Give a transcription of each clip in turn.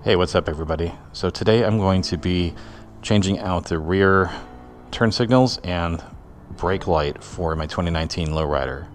Hey, what's up everybody? So today I'm going to be changing out the rear turn signals and brake light for my 2019 Low Rider.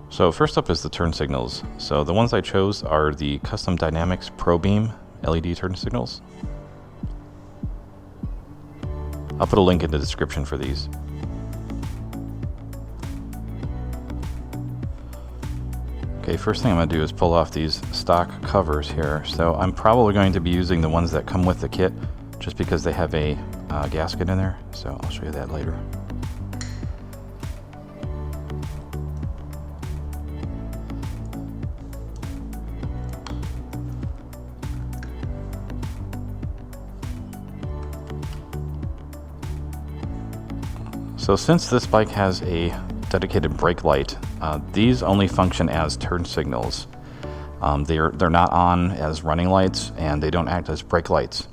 So first up is the turn signals. So the ones I chose are the Custom Dynamics PROBEAM LED turn signals. I'll put a link in the description for these. Okay, first thing I'm going to do is pull off these stock covers here. So I'm probably going to be using the ones that come with the kit just because they have a gasket in there. So I'll show you that later. So since this bike has a dedicated brake light, these only function as turn signals. They're not on as running lights and they don't act as brake lights.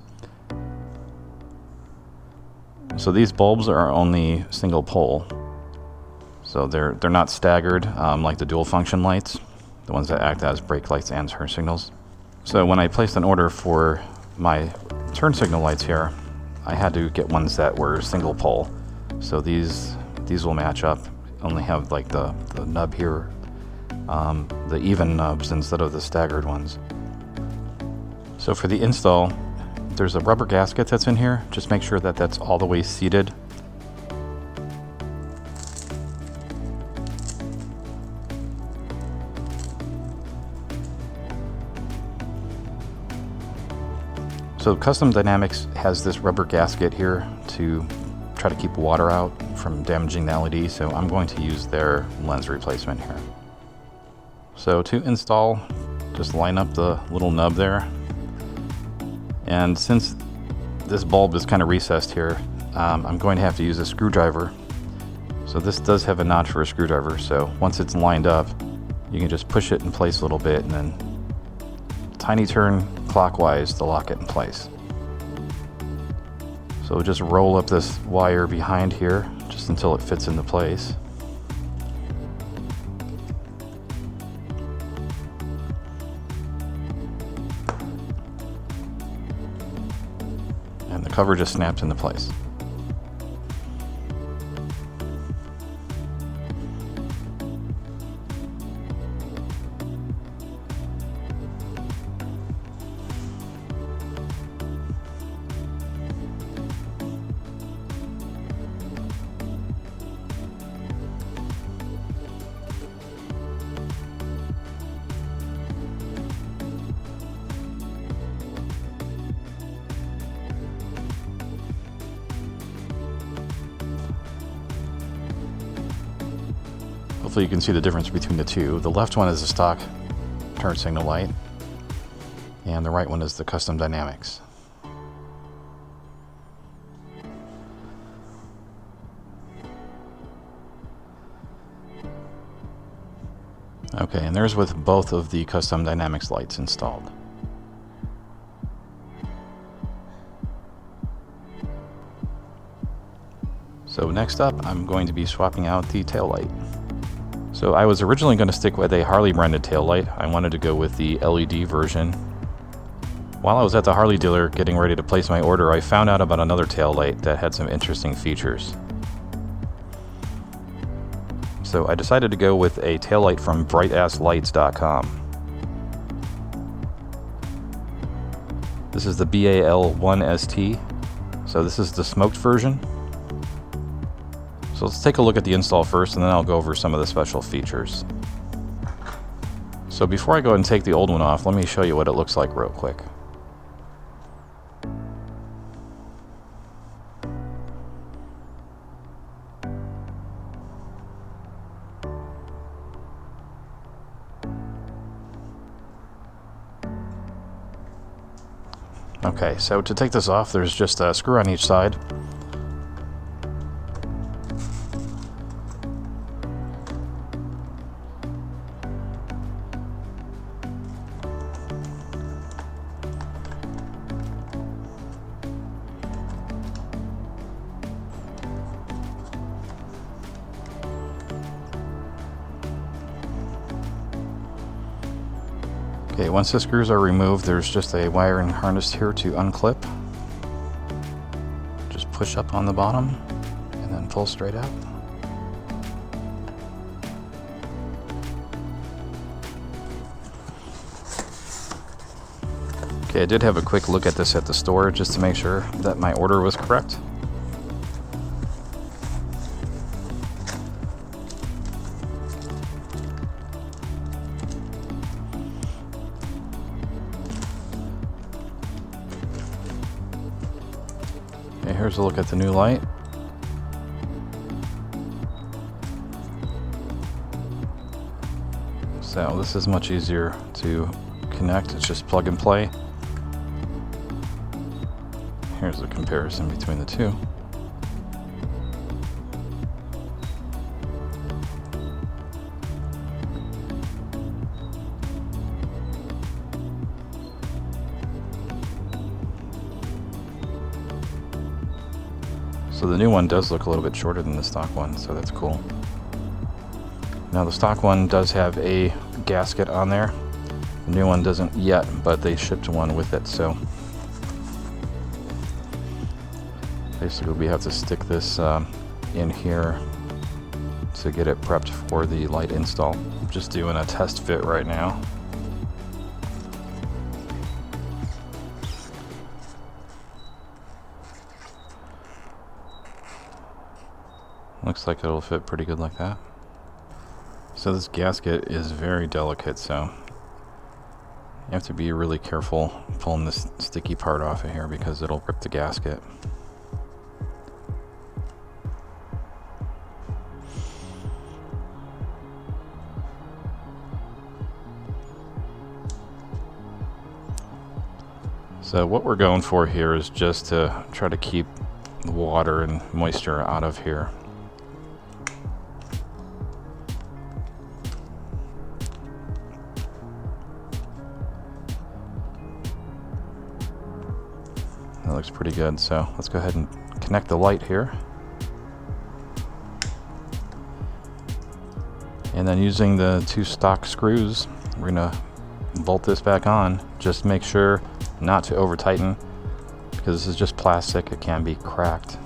So these bulbs are only single pole. So they're not staggered like the dual function lights, the ones that act as brake lights and turn signals. So when I placed an order for my turn signal lights here, I had to get ones that were single pole. So these will match up. Only have like the nub here, the even nubs instead of the staggered ones. So for the install, there's a rubber gasket that's in here. Just make sure that that's all the way seated. So Custom Dynamics has this rubber gasket here to try to keep water out from damaging the LED, so I'm going to use their lens replacement here. So to install, just line up the little nub there, and since this bulb is kind of recessed here, I'm going to have to use a screwdriver. So this does have a notch for a screwdriver, so once it's lined up, you can just push it in place a little bit and then tiny turn clockwise to lock it in place. So just roll up this wire behind here just until it fits into place. And the cover just snaps into place. Hopefully you can see the difference between the two. The left one is a stock turn signal light, and the right one is the Custom Dynamics. Okay, and there's with both of the Custom Dynamics lights installed. So next up, I'm going to be swapping out the tail light. So I was originally going to stick with a Harley branded tail light. I wanted to go with the LED version. While I was at the Harley dealer getting ready to place my order, I found out about another tail light that had some interesting features. So I decided to go with a tail light from brightAssLights.com. This is the BAL1ST. So this is the smoked version. So let's take a look at the install first, and then I'll go over some of the special features. So before I go ahead and take the old one off, let me show you what it looks like real quick. Okay, so to take this off, there's just a screw on each side. Okay, once the screws are removed, there's just a wiring harness here to unclip. Just push up on the bottom and then pull straight out. Okay, I did have a quick look at this at the store just to make sure that my order was correct. Okay, here's a look at the new light. So this is much easier to connect. It's just plug and play. Here's a comparison between the two. So the new one does look a little bit shorter than the stock one, so that's cool. Now the stock one does have a gasket on there. The new one doesn't yet, but they shipped one with it, so basically we have to stick this in here to get it prepped for the light install. I'm just doing a test fit right now. Looks like it'll fit pretty good like that. So this gasket is very delicate, so you have to be really careful pulling this sticky part off of here because it'll rip the gasket. So what we're going for here is just to try to keep water and moisture out of here. That looks pretty good, so let's go ahead and connect the light here. And then using the two stock screws, we're gonna bolt this back on. Just make sure not to over tighten because this is just plastic, it can be cracked.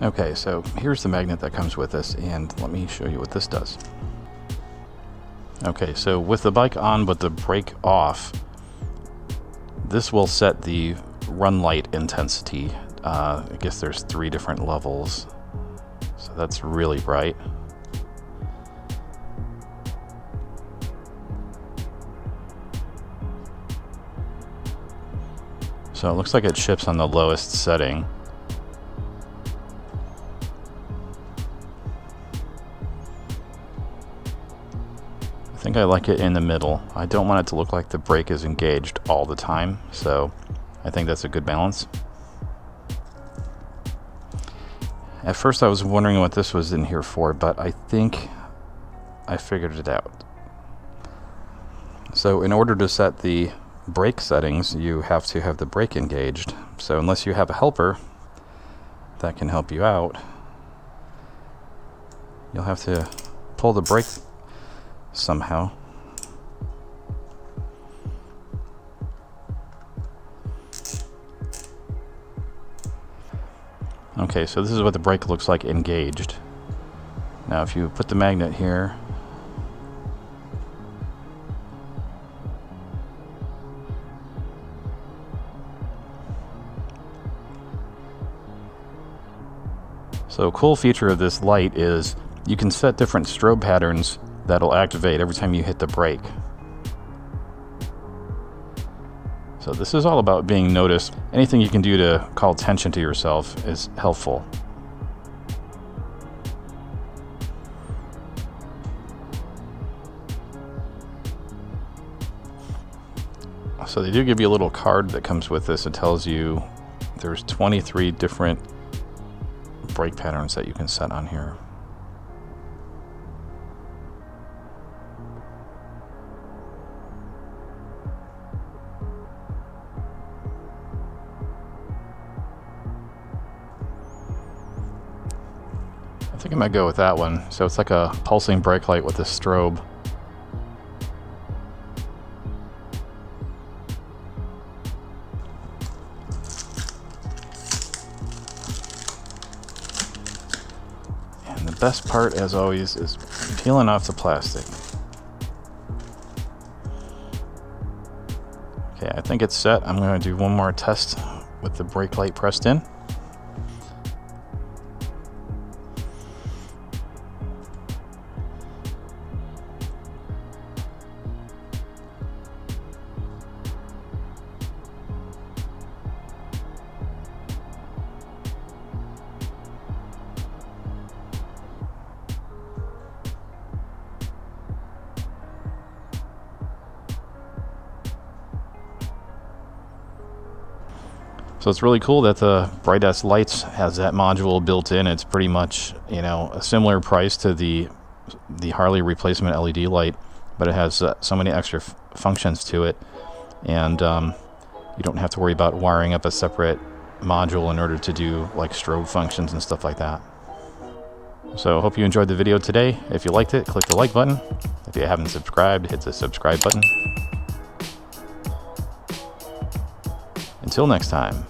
Okay, so here's the magnet that comes with this, and let me show you what this does. Okay, so with the bike on but the brake off, this will set the run light intensity. I guess there's 3 different levels, so that's really bright. So it looks like it ships on the lowest setting. I think I like it in the middle. I don't want it to look like the brake is engaged all the time, so I think that's a good balance. At first I was wondering what this was in here for, but I think I figured it out. So in order to set the brake settings, you have to have the brake engaged. So unless you have a helper that can help you out, you'll have to pull the brake somehow. Okay, so this is what the brake looks like engaged. Now if you put the magnet here, so a cool feature of this light is you can set different strobe patterns that'll activate every time you hit the brake. So this is all about being noticed. Anything you can do to call attention to yourself is helpful. So they do give you a little card that comes with this. It tells you there's 23 different brake patterns that you can set on here. I think I might go with that one. So it's like a pulsing brake light with a strobe. And the best part, as always, is peeling off the plastic. Okay, I think it's set. I'm going to do one more test with the brake light pressed in. So it's really cool that the Bright Lights has that module built in. It's pretty much, you know, a similar price to the Harley replacement LED light, but it has so many extra functions to it, and you don't have to worry about wiring up a separate module in order to do like strobe functions and stuff like that. So I hope you enjoyed the video today. If you liked it, click the like button. If you haven't subscribed, hit the subscribe button. Until next time.